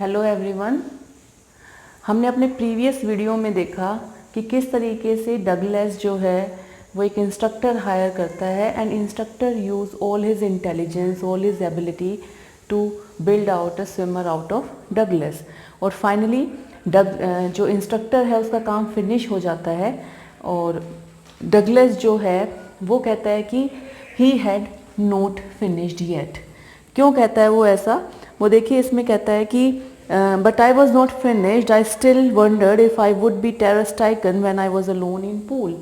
Hello everyone. हमने अपने previous video में देखा कि किस तरीके से डगलस जो है वो एक इंस्ट्रक्टर हायर करता है and instructor use all his intelligence, all his ability to build out a swimmer out of Douglas. और फाइनली जो इंस्ट्रक्टर है उसका काम फिनिश हो जाता है और डगलस जो है वो कहता है कि he had not finished yet. क्यों कहता है वो ऐसा? वो देखिए इसमें कहता है कि but I was not finished, I still wondered if I would be terror stricken when I was alone in pool.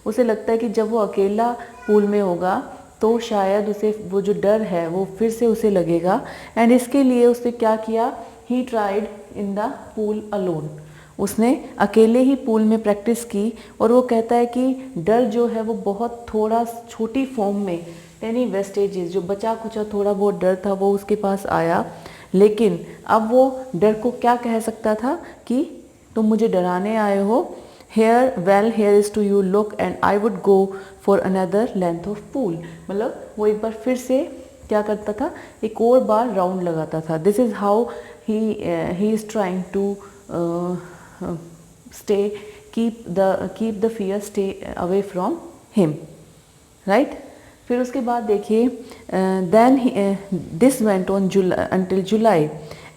उसे लगता है कि जब वो अकेला पूल में होगा तो शायद उसे वो जो डर है वो फिर से उसे लगेगा एंड इसके लिए उसने क्या किया, he tried in the pool alone. उसने अकेले ही पूल में प्रैक्टिस की और वो कहता है कि डर जो है वो बहुत थोड़ा छोटी फॉर्म में, टेनी वेस्टेजेस, जो बचा कुचा थोड़ा बहुत डर था वो उसके पास आया, लेकिन अब वो डर को क्या कह सकता था कि तुम मुझे डराने आए हो, here well here is to you look and I would go for another length of pool. मतलब वो एक बार फिर से क्या करता था, एक और बार राउंड लगाता था। This is how he is trying to stay keep the fear stay away from him, right. फिर उसके बाद देखिए then this went on until July,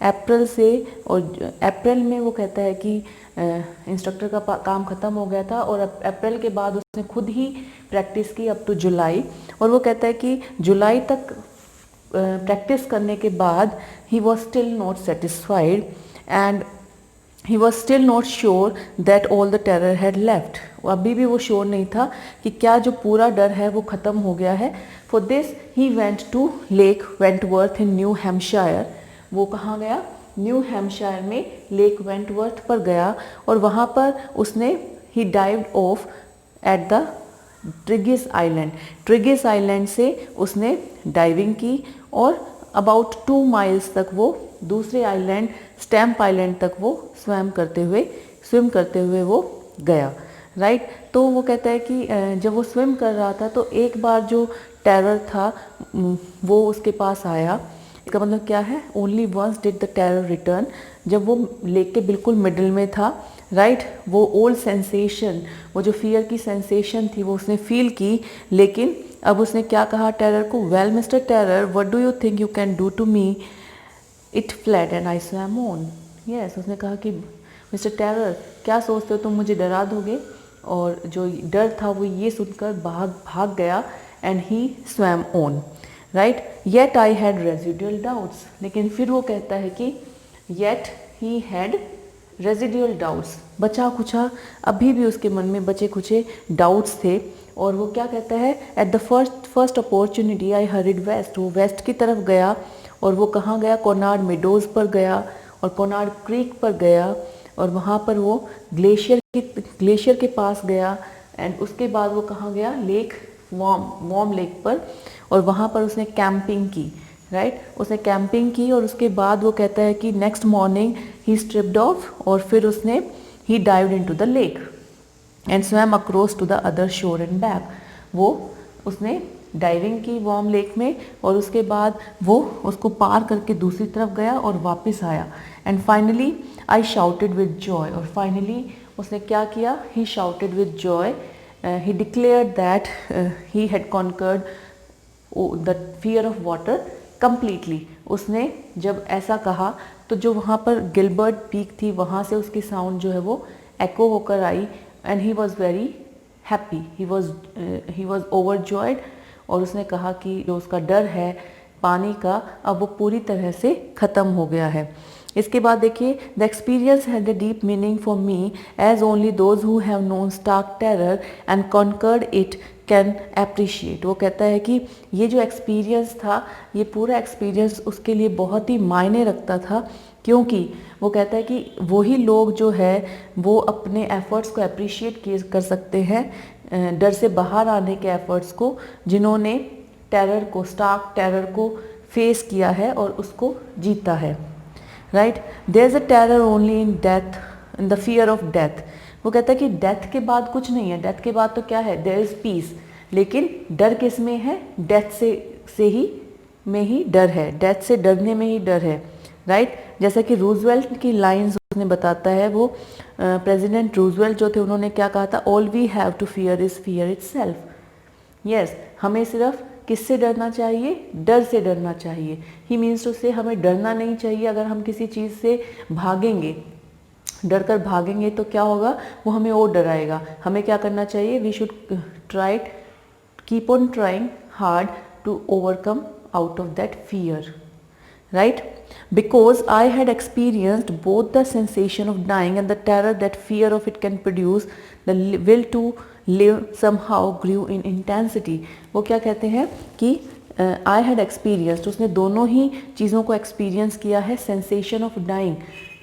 April से, और अप्रैल में वो कहता है कि इंस्ट्रक्टर का काम ख़त्म हो गया था और अप्रैल के बाद उसने खुद ही प्रैक्टिस की अप टू जुलाई। और वो कहता है कि जुलाई तक प्रैक्टिस करने के बाद he was still not satisfied and he was still not sure that all the terror had left. अभी भी वो श्योर नहीं था कि क्या जो पूरा डर है वो ख़त्म हो गया है। For this he went to Lake Wentworth in New Hampshire. वो कहाँ गया? न्यू हैम्पशायर में लेक वेंटवर्थ पर गया और वहाँ पर उसने he dived off at the Triggs Island. Triggs Island से उसने डाइविंग की और अबाउट 2 माइल्स तक वो दूसरे आइलैंड स्टैम्प आइलैंड तक वो स्विम करते हुए वो गया, राइट। तो वो कहता है कि जब वो स्विम कर रहा था तो एक बार जो टेरर था वो उसके पास आया। इसका मतलब क्या है? Only once did the terror return. जब वो लेक के बिल्कुल मिडिल में था, राइट, वो ओल्ड सेंसेशन, वो जो फियर की सेंसेशन थी वो उसने फील की, लेकिन अब उसने क्या कहा टेरर को? Well mister terror, what do you think you can do to me? It flat and I swam on. Yes, उसने कहा कि मिस्टर टेरर, क्या सोचते हो तुम मुझे डरा दोगे? और जो डर था वो ये सुनकर भाग गया and he swum on, right. Yet I had residual doubts. लेकिन फिर वो कहता है कि yet he had residual doubts, बचा कुचा अभी भी उसके मन में बचे कुचे डाउट्स थे। और वो क्या कहता है? At the first opportunity I hurried west. वो वेस्ट की तरफ गया और वो कहाँ गया? कोनार्ड मेडोज़ पर गया और कोनार्ड क्रीक पर गया और वहाँ पर वो ग्लेशियर के पास गया एंड उसके बाद वो कहाँ गया? लेक वॉर्म लेक पर, और वहाँ पर उसने कैंपिंग की, राइट। उसने कैंपिंग की और उसके बाद वो कहता है कि next morning he stripped off और फिर उसने he dived into the lake and swam across to the other shore and back. वो उसने डाइविंग की वार्म लेक में और उसके बाद वो उसको पार करके दूसरी तरफ गया और वापस आया and finally I shouted with joy. और फाइनली उसने क्या किया? He shouted with joy, he declared that he had conquered the fear of water completely. उसने जब ऐसा कहा तो जो वहाँ पर गिलबर्ट पीक थी वहाँ से उसकी साउंड जो है वो एको होकर आई and he was very happy, he was overjoyed. और उसने कहा कि जो उसका डर है पानी का अब वो पूरी तरह से ख़त्म हो गया है। इसके बाद देखिए, the experience had a deep meaning for me as only those who have known stark terror and conquered it can appreciate. वो कहता है कि ये जो एक्सपीरियंस था, ये पूरा एक्सपीरियंस उसके लिए बहुत ही मायने रखता था, क्योंकि वो कहता है कि वही लोग जो है वो अपने एफ़र्ट्स को अप्रिशिएट कर सकते हैं, डर से बाहर आने के एफ़र्ट्स को, जिन्होंने टेरर को, स्टार्क टेरर को फेस किया है और उसको जीता है, right. There is a terror only in death, in the fear of death. वो कहता है कि डेथ के बाद कुछ नहीं है, डेथ के बाद तो क्या है? There is peace. लेकिन डर किस में है? डेथ से ही में ही डर है, डेथ से डरने में ही डर है। राइट। जैसा कि रूजवेल्ट की लाइंस उसने बताता है, वो प्रेसिडेंट रूजवेल्ट जो थे उन्होंने क्या कहा था, all we have to fear is fear itself. Yes, हमें सिर्फ किससे डरना चाहिए, डर से डरना चाहिए। ही मीन्स टू से हमें डरना नहीं चाहिए। अगर हम किसी चीज़ से भागेंगे, डर कर भागेंगे तो क्या होगा, वो हमें और डराएगा। हमें क्या करना चाहिए, we should try, keep on trying hard to overcome out of that fear, right? Because I had experienced both the sensation of dying and the terror that fear of it can produce, the will to live somehow grew in intensity. वो क्या कहते हैं कि I had experienced, उसने दोनों ही चीज़ों को experience किया है, sensation of dying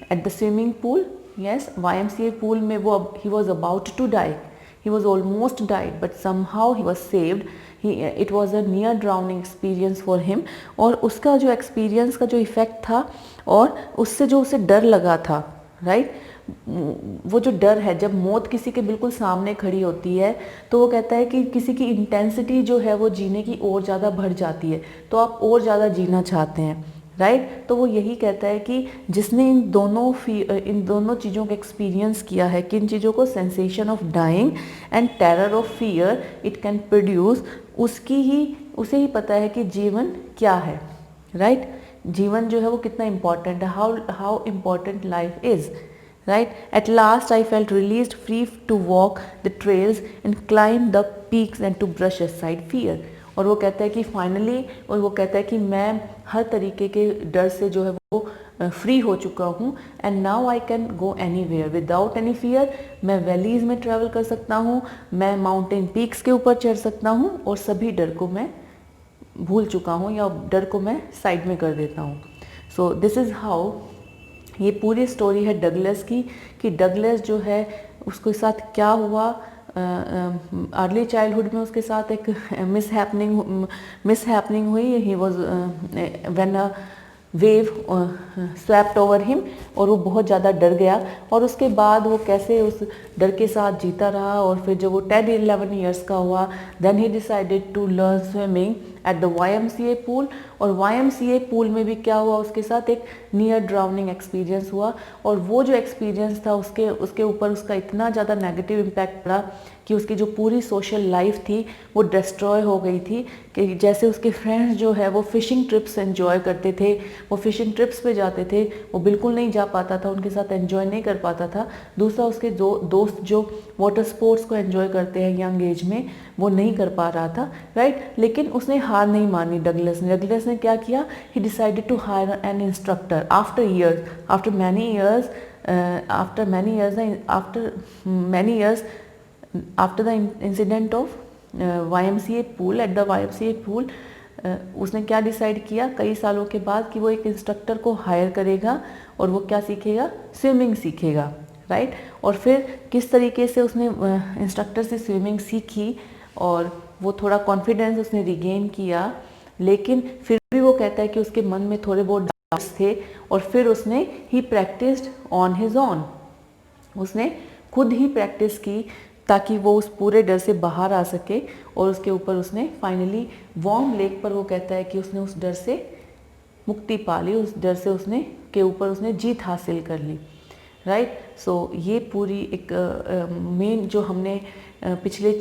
at the swimming pool, yes, YMCA pool में वो he was about to die, he was almost died, but somehow he was saved. It was a near drowning experience for him. और उसका जो experience का जो effect था और उससे जो उसे डर लगा था, राइट, वो जो डर है, जब मौत किसी के बिल्कुल सामने खड़ी होती है तो वो कहता है कि किसी की इंटेंसिटी जो है वो जीने की और ज़्यादा बढ़ जाती है, तो आप और ज़्यादा जीना चाहते हैं, राइट। तो वो यही कहता है कि जिसने इन दोनों चीज़ों का एक्सपीरियंस किया है, किन चीज़ों को, sensation of dying and terror of fear it can produce, उसे ही पता है कि जीवन क्या है, राइट। जीवन जो है वो कितना इम्पॉर्टेंट है, how important life is, right. At last I felt released, free to walk the trails and climb the peaks and to brush aside fear. और वो कहता है कि फाइनली, और वो कहता है कि मैं हर तरीके के डर से जो है वो फ्री हो चुका हूँ, and now I can go anywhere without any fear. मैं वैलीज़ में ट्रैवल कर सकता हूँ, मैं माउंटेन पीक्स के ऊपर चढ़ सकता हूँ, और सभी डर को मैं भूल चुका हूँ या डर को मैं साइड में कर देता हूँ। सो दिस इज़ हाउ, ये पूरी स्टोरी है डगलस की, कि डगलस जो है उसके साथ क्या हुआ। अर्ली चाइल्डहुड में उसके साथ एक मिस हैपनिंग हुई। He was when a wave swapped over him, और वो बहुत ज़्यादा डर गया, और उसके बाद वो कैसे उस डर के साथ जीता रहा। और फिर जब वो 10-11 ईयर्स का हुआ, then he decided to learn swimming at the YMCA pool. और YMCA पूल में भी क्या हुआ, उसके साथ एक नियर ड्राउनिंग एक्सपीरियंस हुआ, और वो जो एक्सपीरियंस था उसके ऊपर उसका इतना ज़्यादा नेगेटिव इम्पैक्ट पड़ा कि उसकी जो पूरी सोशल लाइफ थी वो डिस्ट्रॉय हो गई थी। कि जैसे उसके फ्रेंड्स जो है वो फ़िशिंग ट्रिप्स एंजॉय करते थे, वो फ़िशिंग ट्रिप्स पे जाते थे, वो बिल्कुल नहीं जा पाता था, उनके साथ एंजॉय नहीं कर पाता था। दूसरा, उसके दोस्त जो वाटर स्पोर्ट्स को एंजॉय करते हैं यंग एज में, वो नहीं कर पा रहा था, राइट। लेकिन उसने हार नहीं मानी डगलस ने क्या किया, he decided to hire an instructor after many years after the incident of YMCA pool, at the YMCA pool, उसने क्या डिसाइड किया कई सालों के बाद, कि वो एक इंस्ट्रक्टर को हायर करेगा और वो क्या सीखेगा, स्विमिंग सीखेगा, राइट। और फिर किस तरीके से उसने इंस्ट्रक्टर से स्विमिंग सीखी और वो थोड़ा कॉन्फिडेंस उसने रिगेन किया, लेकिन फिर भी वो कहता है कि उसके मन में थोड़े बहुत डाउट्स थे, और फिर उसने ही प्रैक्टिस्ड ऑन हिज ऑन, उसने खुद ही प्रैक्टिस की ताकि वो उस पूरे डर से बाहर आ सके। और उसके ऊपर उसने फाइनली वार्म लेक पर, वो कहता है कि उसने उस डर से मुक्ति पा ली, उस डर से उसने जीत हासिल कर ली, राइट। सो ये पूरी एक मेन जो हमने पिछले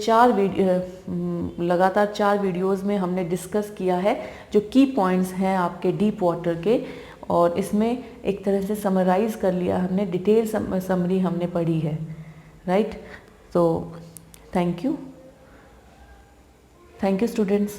लगातार 4 वीडियोज़ में हमने डिस्कस किया है, जो की पॉइंट्स हैं आपके डीप वाटर के, और इसमें एक तरह से समराइज़ कर लिया हमने, डिटेल समरी हमने पढ़ी है, right. So thank you students.